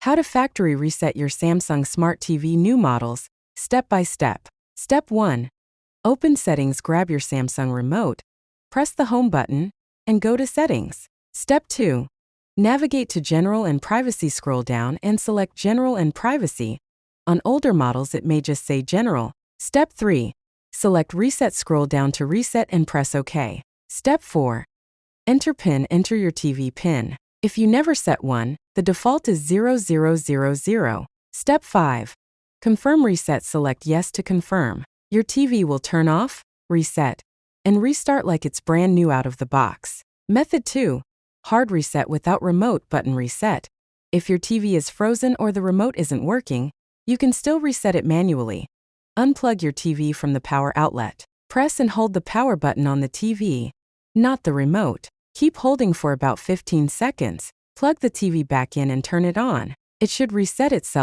How to factory reset your Samsung Smart TV new models, step by step. Step 1. Open Settings, grab your Samsung remote, press the Home button, and go to Settings. Step 2. Navigate to General and Privacy, scroll down and select General and Privacy. On older models it may just say General. Step 3. Select Reset, scroll down to Reset and press OK. Step 4. Enter PIN, enter your TV PIN. If you never set one, the default is 0000. Step 5. Confirm reset, select Yes to confirm. Your TV will turn off, reset, and restart like it's brand new out of the box. Method 2. Hard reset without remote button reset. If your TV is frozen or the remote isn't working, you can still reset it manually. Unplug your TV from the power outlet. Press and hold the power button on the TV, not the remote. Keep holding for about 15 seconds. Plug the TV back in and turn it on. It should reset itself.